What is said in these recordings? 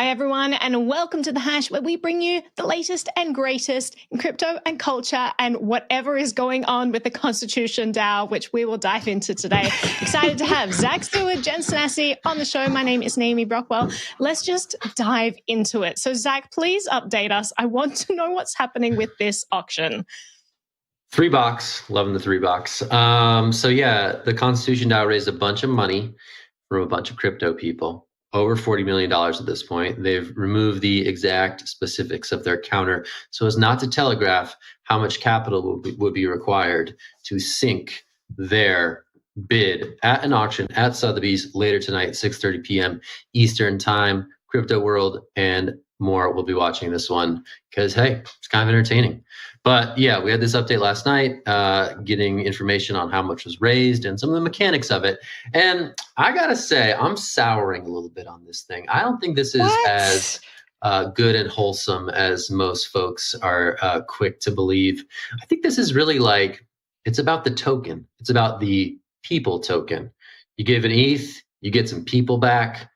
Hi, everyone, and welcome to The Hash, where we bring you the latest and greatest in crypto and culture and whatever is going on with the ConstitutionDAO, which we will dive into today. Excited to have Zach Stewart, Jen Sanasi on the show. My name is Naomi Brockwell. Let's just dive into it. So, Zach, please update us. I want to know what's happening with this auction. $3, loving the $3. So yeah, the ConstitutionDAO raised a bunch of money from a bunch of crypto people, over $40 million at this point. They've removed the exact specifics of their counter so as not to telegraph how much capital would be required to sink their bid at an auction at Sotheby's later tonight, 6:30 p.m. Eastern time. Crypto world and more will be watching this one because, hey, it's kind of entertaining. But yeah, we had this update last night, getting information on how much was raised and some of the mechanics of it. And I gotta say, I'm souring a little bit on this thing. I don't think this is as good and wholesome as most folks are quick to believe. I think this is really like, it's about the token. It's about the people token. You give an ETH, you get some people back.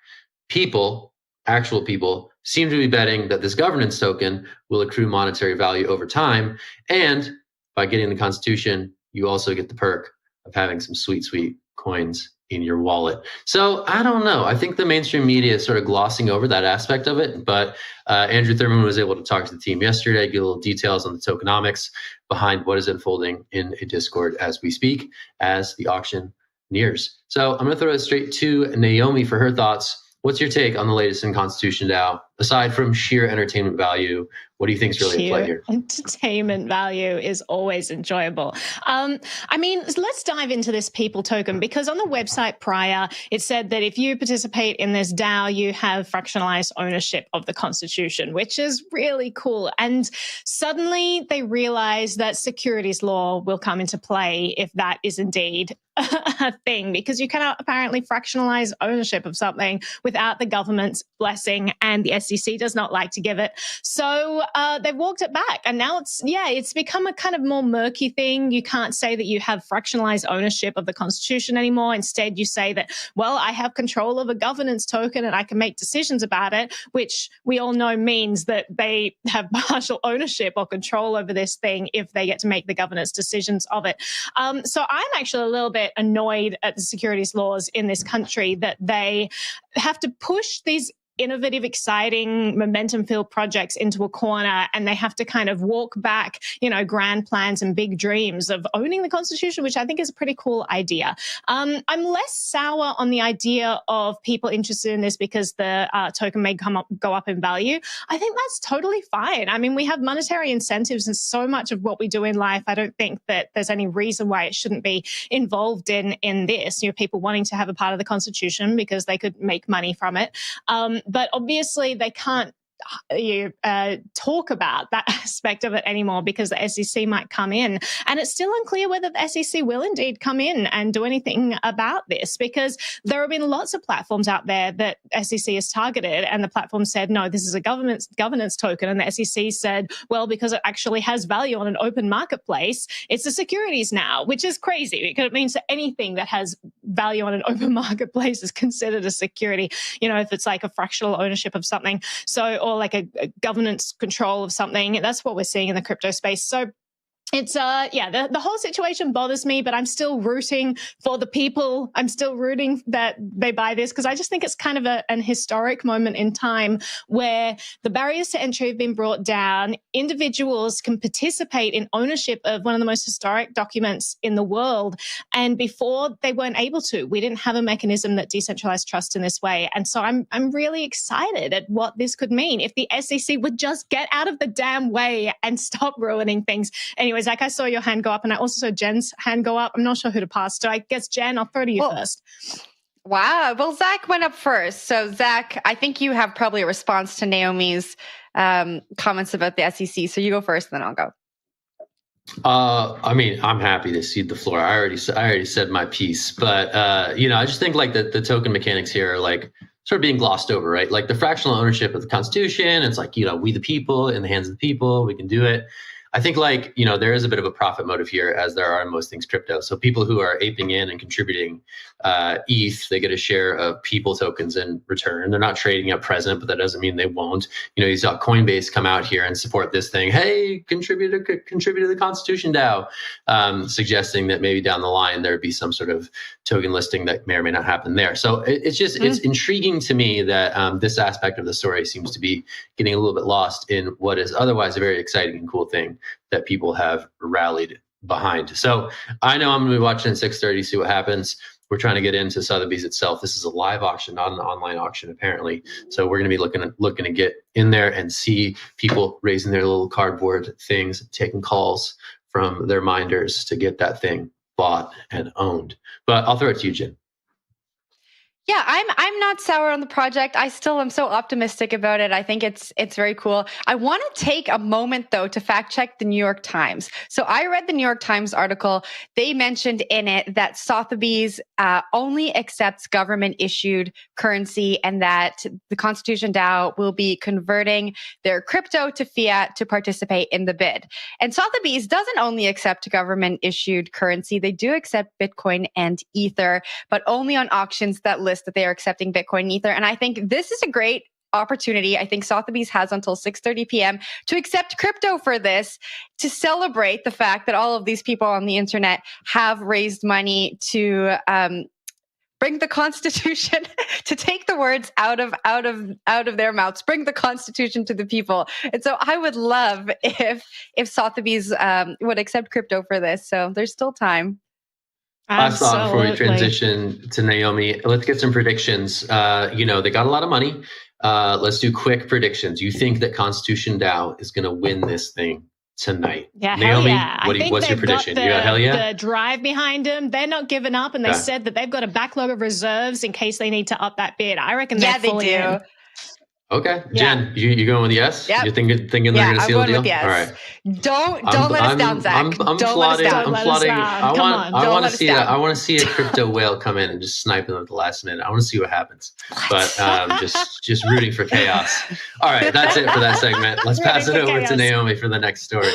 People, actual people, seem to be betting that this governance token will accrue monetary value over time. And by getting the Constitution, you also get the perk of having some sweet, sweet coins in your wallet. So I don't know. I think the mainstream media is sort of glossing over that aspect of it. But Andrew Thurman was able to talk to the team yesterday, get a little details on the tokenomics behind what is unfolding in a Discord as we speak, as the auction nears. So I'm going to throw it straight to Naomi for her thoughts. What's your take on the latest in ConstitutionDAO? Aside from sheer entertainment value, what do you think is really at play here? Entertainment value is always enjoyable. I mean, let's dive into this people token, because on the website prior, it said that if you participate in this DAO, you have fractionalized ownership of the Constitution, which is really cool. And suddenly they realize that securities law will come into play if that is indeed a thing, because you cannot apparently fractionalize ownership of something without the government's blessing, and the SEC does not like to give it. So they've walked it back, and now it's become a kind of more murky thing. You can't say that you have fractionalized ownership of the Constitution anymore. Instead, you say that, well, I have control of a governance token and I can make decisions about it, which we all know means that they have partial ownership or control over this thing if they get to make the governance decisions of it. So I'm actually a little bit annoyed at the securities laws in this country that they have to push these innovative, exciting, momentum-filled projects into a corner, and they have to kind of walk back, grand plans and big dreams of owning the Constitution, which I think is a pretty cool idea. I'm less sour on the idea of people interested in this because the token may go up in value. I think that's totally fine. I mean, we have monetary incentives in so much of what we do in life. I don't think that there's any reason why it shouldn't be involved in this. People wanting to have a part of the Constitution because they could make money from it. But obviously they can't talk about that aspect of it anymore because the SEC might come in, and it's still unclear whether the SEC will indeed come in and do anything about this, because there have been lots of platforms out there that SEC has targeted, and the platform said, no, this is a governance token, and the SEC said, well, because it actually has value on an open marketplace, it's a securities now, which is crazy because it means that anything that has value on an open marketplace is considered a security, if it's like a fractional ownership of something. So, or like a governance control of something. That's what we're seeing in the crypto space. So it's, the whole situation bothers me, but I'm still rooting for the people. I'm still rooting that they buy this because I just think it's kind of an historic moment in time where the barriers to entry have been brought down. Individuals can participate in ownership of one of the most historic documents in the world. And before they weren't able to. We didn't have a mechanism that decentralized trust in this way. And so I'm really excited at what this could mean if the SEC would just get out of the damn way and stop ruining things. Anyways, Zach, I saw your hand go up, and I also saw Jen's hand go up. I'm not sure who to pass to. I guess, Jen, I'll throw to you first. Wow. Well, Zach went up first. So, Zach, I think you have probably a response to Naomi's comments about the SEC. So you go first, and then I'll go. I mean, I'm happy to cede the floor. I already said my piece, but I just think like the token mechanics here are like sort of being glossed over, right? Like the fractional ownership of the Constitution. It's like, we the people in the hands of the people, we can do it. I think there is a bit of a profit motive here, as there are in most things crypto. So people who are aping in and contributing ETH, they get a share of people tokens in return. They're not trading at present, but that doesn't mean they won't. You saw Coinbase come out here and support this thing. Hey, contribute to the ConstitutionDAO, suggesting that maybe down the line there would be some sort of token listing that may or may not happen there. So it's intriguing to me that this aspect of the story seems to be getting a little bit lost in what is otherwise a very exciting and cool thing that people have rallied behind. So I know I'm going to be watching at 6:30, see what happens. We're trying to get into Sotheby's itself. This is a live auction, not an online auction, apparently. So we're going to be looking to get in there and see people raising their little cardboard things, taking calls from their minders to get that thing bought and owned. But I'll throw it to you, Jen. Yeah, I'm not sour on the project. I still am so optimistic about it. I think it's very cool. I want to take a moment though to fact check the New York Times. So I read the New York Times article. They mentioned in it that Sotheby's only accepts government issued currency, and that the ConstitutionDAO will be converting their crypto to fiat to participate in the bid. And Sotheby's doesn't only accept government issued currency. They do accept Bitcoin and Ether, but only on auctions that list that they are accepting Bitcoin and Ether. And I think this is a great opportunity. I think Sotheby's has until 6:30 p.m. to accept crypto for this, to celebrate the fact that all of these people on the internet have raised money to bring the Constitution, to take the words out of their mouths, bring the Constitution to the people. And so I would love if Sotheby's would accept crypto for this. So there's still time. Last thought before we transition to Naomi, let's get some predictions. They got a lot of money. Let's do quick predictions. You think that ConstitutionDAO is going to win this thing tonight? Yeah, Naomi, hell yeah. what's your prediction? You got hell yeah? The drive behind them. They're not giving up, and they said that they've got a backlog of reserves in case they need to up that bid. I reckon they're fully in. Okay, Jen, you going with yes? Yep. You're thinking they're going to seal the deal? With yes. All right. Don't let us down, Zach. I'm plotting. I want to see that. I want to see a crypto whale come in and just snipe them at the last minute. I want to see what happens. But just rooting for chaos. All right, that's it for that segment. Let's pass it over to Naomi for the next story.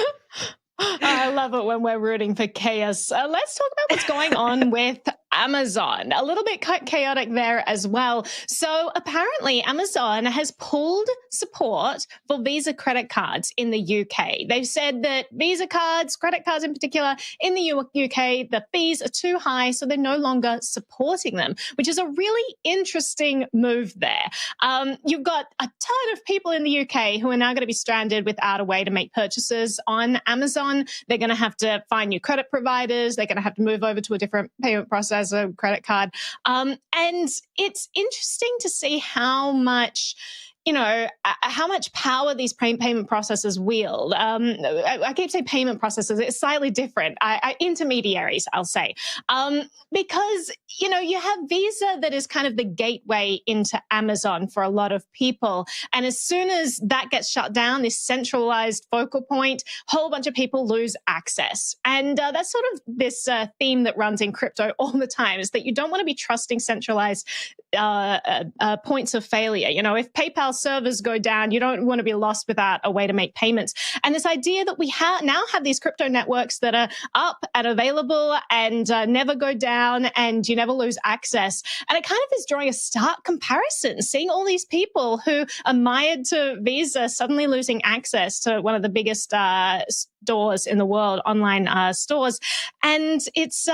I love it when we're rooting for chaos. Let's talk about what's going on with Amazon. A little bit chaotic there as well. So apparently Amazon has pulled support for Visa credit cards in the UK. They've said that Visa cards, credit cards in particular, in the UK, the fees are too high, so they're no longer supporting them, which is a really interesting move there. You've got a ton of people in the UK who are now going to be stranded without a way to make purchases on Amazon. They're going to have to find new credit providers. They're going to have to move over to a different payment processor, credit card. And it's interesting to see how much power these payment processors wield. I keep saying payment processors. It's slightly different. Intermediaries, I'll say. Because, you have Visa that is kind of the gateway into Amazon for a lot of people. And as soon as that gets shut down, this centralized focal point, a whole bunch of people lose access. And that's sort of this theme that runs in crypto all the time, is that you don't want to be trusting centralized points of failure. If PayPal servers go down, you don't want to be lost without a way to make payments. And this idea that we now have these crypto networks that are up and available and never go down, and you never lose access. And it kind of is drawing a stark comparison, seeing all these people who are mired to Visa suddenly losing access to one of the biggest stores in the world, online stores. And it's,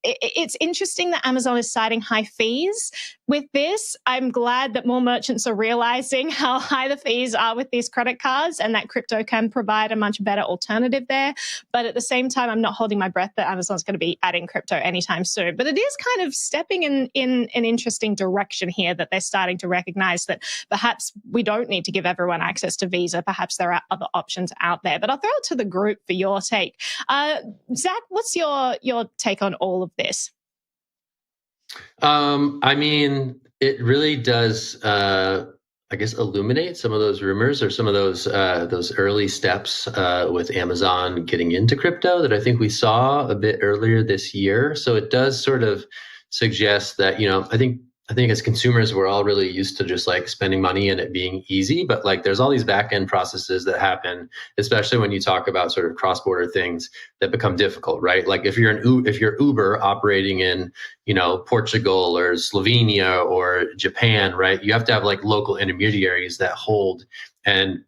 it's interesting that Amazon is citing high fees with this. I'm glad that more merchants are realizing how high the fees are with these credit cards, and that crypto can provide a much better alternative there. But at the same time, I'm not holding my breath that Amazon's going to be adding crypto anytime soon. But it is kind of stepping in an interesting direction here, that they're starting to recognize that perhaps we don't need to give everyone access to Visa. Perhaps there are other options out there. But I'll throw it to the group for your take. Zach, what's your take on all of this? It really does, illuminate some of those rumors, or some of those early steps with Amazon getting into crypto that I think we saw a bit earlier this year. So it does sort of suggest that, I think I think as consumers, we're all really used to just like spending money and it being easy. But like there's all these back end processes that happen, especially when you talk about sort of cross border things that become difficult, right? Like if you're Uber operating in, Portugal or Slovenia or Japan, right? You have to have like local intermediaries that hold and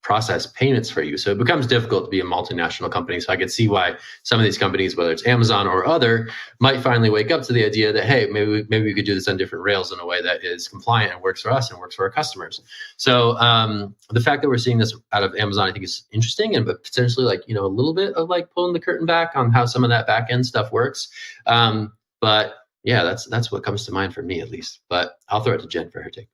process payments for you. So it becomes difficult to be a multinational company. So I could see why some of these companies, whether it's Amazon or other, might finally wake up to the idea that, hey, maybe we could do this on different rails in a way that is compliant and works for us and works for our customers. So the fact that we're seeing this out of Amazon, I think is interesting, and but potentially like, a little bit of like pulling the curtain back on how some of that back end stuff works. But yeah, that's what comes to mind for me at least. But I'll throw it to Jen for her take.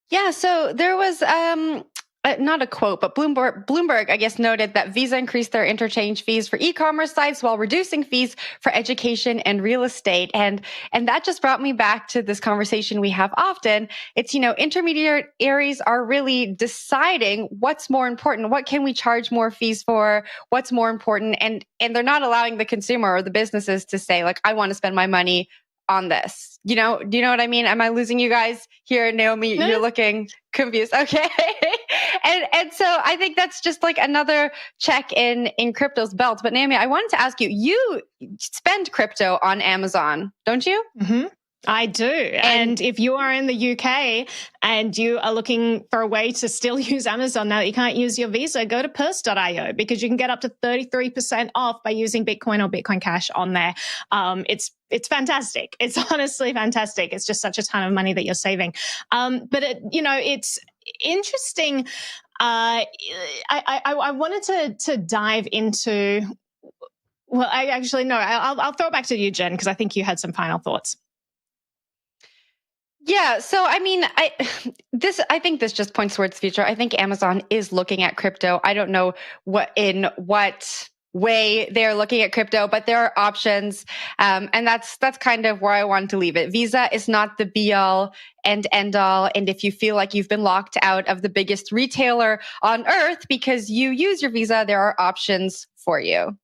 Yeah, so there was not a quote, but Bloomberg, I guess, noted that Visa increased their interchange fees for e-commerce sites while reducing fees for education and real estate. And that just brought me back to this conversation we have often. It's, intermediaries are really deciding what's more important. What can we charge more fees for? What's more important? And they're not allowing the consumer or the businesses to say, like, I want to spend my money on this. Do you know what I mean? Am I losing you guys here, Naomi? No. You're looking confused. Okay. and so I think that's just like another check in crypto's belt. But Naomi, I wanted to ask you, you spend crypto on Amazon, don't you? Mm-hmm. I do. And if you are in the UK and you are looking for a way to still use Amazon now that you can't use your Visa, go to purse.io because you can get up to 33% off by using Bitcoin or Bitcoin Cash on there. It's fantastic. It's honestly fantastic. It's just such a ton of money that you're saving. But it's interesting. I wanted to dive into. Well, I'll throw it back to you, Jen, because I think you had some final thoughts. Yeah. So, I mean, I think this just points towards the future. I think Amazon is looking at crypto. I don't know what way they're looking at crypto, but there are options. And that's kind of where I wanted to leave it. Visa is not the be all and end all. And if you feel like you've been locked out of the biggest retailer on earth because you use your Visa, there are options for you.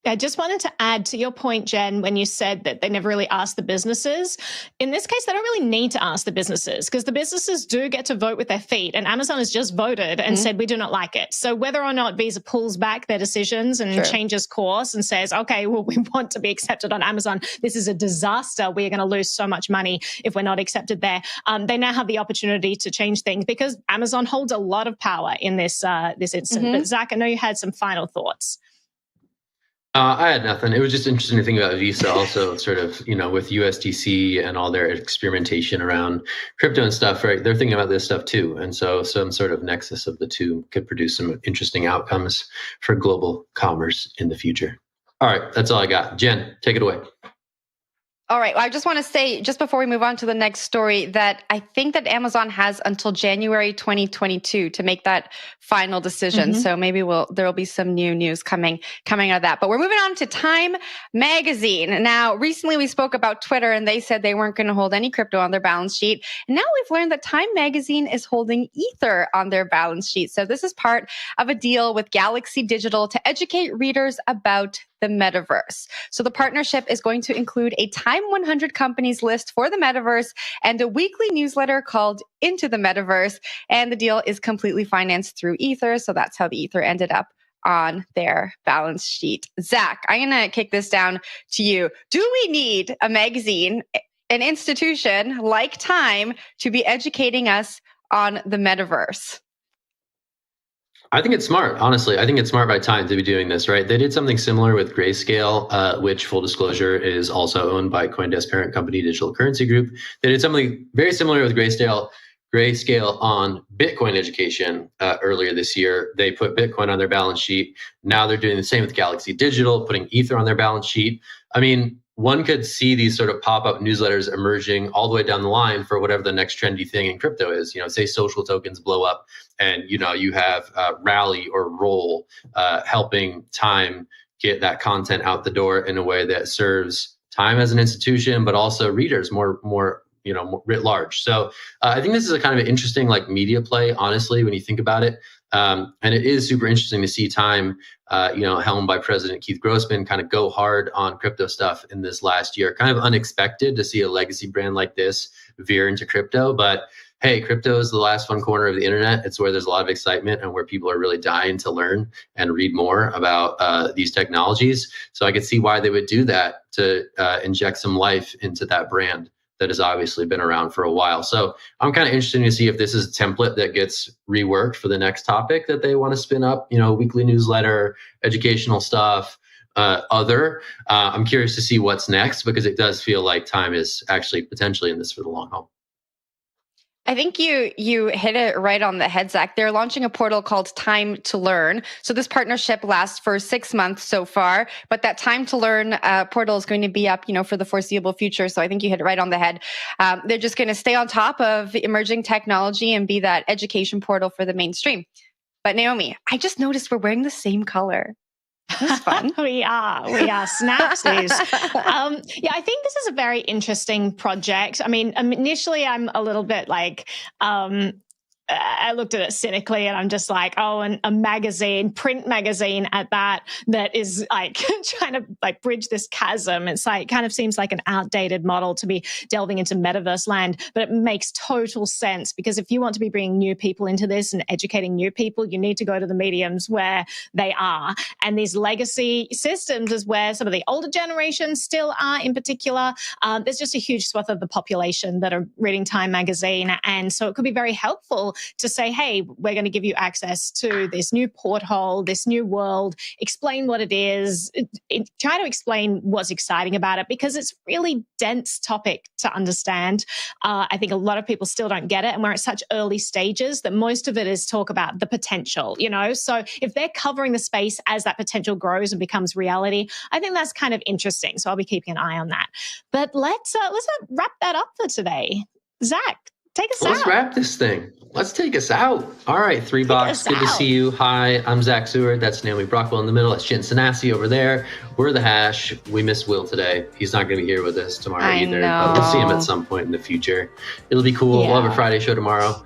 I just wanted to add to your point, Jen, when you said that they never really asked the businesses. In this case, they don't really need to ask the businesses because the businesses do get to vote with their feet. And Amazon has just voted and said, we do not like it. So whether or not Visa pulls back their decisions and changes course and says, okay, well, we want to be accepted on Amazon. This is a disaster. We are going to lose so much money if we're not accepted there. They now have the opportunity to change things because Amazon holds a lot of power in this instance. But Zach, I know you had some final thoughts. I had nothing. It was just interesting to think about Visa also sort of, with USDC and all their experimentation around crypto and stuff, right? They're thinking about this stuff too. And so some sort of nexus of the two could produce some interesting outcomes for global commerce in the future. All right. That's all I got. Jen, take it away. All right. Well, I just want to say, just before we move on to the next story, that I think that Amazon has until January 2022 to make that final decision. So maybe there will be some new news coming out of that. But we're moving on to Time Magazine. Now, recently we spoke about Twitter, and they said they weren't going to hold any crypto on their balance sheet. And now we've learned that Time Magazine is holding Ether on their balance sheet. So this is part of a deal with Galaxy Digital to educate readers about the metaverse. So the partnership is going to include a Time 100 companies list for the metaverse and a weekly newsletter called Into the Metaverse. And the deal is completely financed through Ether. So that's how the Ether ended up on their balance sheet. Zach, I'm going to kick this down to you. Do we need a magazine, an institution like Time, to be educating us on the metaverse? I think it's smart, honestly. I think it's smart by Time to be doing this, right? They did something similar with Grayscale, which, full disclosure, is also owned by CoinDesk parent company Digital Currency Group. They did something very similar with Grayscale on Bitcoin education earlier this year. They put Bitcoin on their balance sheet. Now they're doing the same with Galaxy Digital, putting Ether on their balance sheet. I mean, one could see these sort of pop-up newsletters emerging all the way down the line for whatever the next trendy thing in crypto is. Say social tokens blow up and, you have Rally or Roll helping Time get that content out the door in a way that serves Time as an institution, but also readers more writ large. So I think this is a kind of an interesting media play, honestly, when you think about it. And it is super interesting to see Time, helmed by President Keith Grossman, kind of go hard on crypto stuff in this last year. Kind of unexpected to see a legacy brand like this veer into crypto, but hey, crypto is the last fun corner of the internet. It's where there's a lot of excitement and where people are really dying to learn and read more about these technologies. So I could see why they would do that, to inject some life into that brand that has obviously been around for a while. So I'm kind of interested to see if this is a template that gets reworked for the next topic that they want to spin up, weekly newsletter, educational stuff, I'm curious to see what's next, because it does feel like Time is actually potentially in this for the long haul. I think you hit it right on the head, Zach. They're launching a portal called Time to Learn. So this partnership lasts for 6 months so far, but that Time to Learn portal is going to be up, for the foreseeable future. So I think you hit it right on the head. They're just going to stay on top of emerging technology and be that education portal for the mainstream. But Naomi, I just noticed we're wearing the same color. That's fun. we are snapsies. I think this is a very interesting project. I mean, initially I'm a little bit like, I looked at it cynically and I'm just like, and a magazine, print magazine at that is like trying to like bridge this chasm. It's like, kind of seems like an outdated model to be delving into metaverse land, but it makes total sense, because if you want to be bringing new people into this and educating new people, you need to go to the mediums where they are. And these legacy systems is where some of the older generations still are in particular. There's just a huge swath of the population that are reading Time magazine. And so it could be very helpful to say, hey, we're going to give you access to this new porthole, this new world, explain what it is, try to explain what's exciting about it, because it's really dense topic to understand. I think a lot of people still don't get it, and we're at such early stages that most of it is talk about the potential, So if they're covering the space as that potential grows and becomes reality, I think that's kind of interesting. So I'll be keeping an eye on that. But let's wrap that up for today. Zach, take us out. Let's wrap this thing. Let's take us out. All right, 3 Box. Good to see you. Hi, I'm Zach Seward. That's Naomi Brockwell in the middle. That's Jen Sanasi over there. We're the Hash. We miss Will today. He's not going to be here with us tomorrow either. But we'll see him at some point in the future. It'll be cool. Yeah. We'll have a Friday show tomorrow.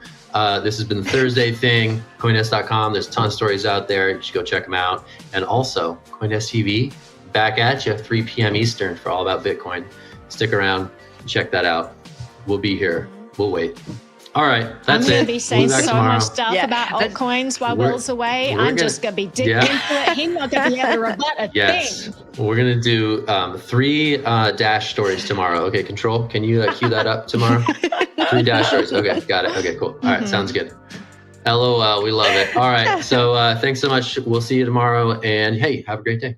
This has been the Thursday thing. CoinDesk.com. There's a ton of stories out there. You should go check them out. And also, CoinDesk TV, back at you, 3 p.m. Eastern for All About Bitcoin. Stick around and check that out. We'll be here. We'll wait. All right, that's it. I'm going to be saying so much stuff about altcoins while Will's away. I'm just going to be digging into it. He's not going to be able to rebut a thing. We're going to do 3 Dash stories tomorrow. Okay, Control, can you cue that up tomorrow? 3 Dash stories. Okay, got it. Okay, cool. All right, sounds good. LOL, we love it. All right, so thanks so much. We'll see you tomorrow. And hey, have a great day.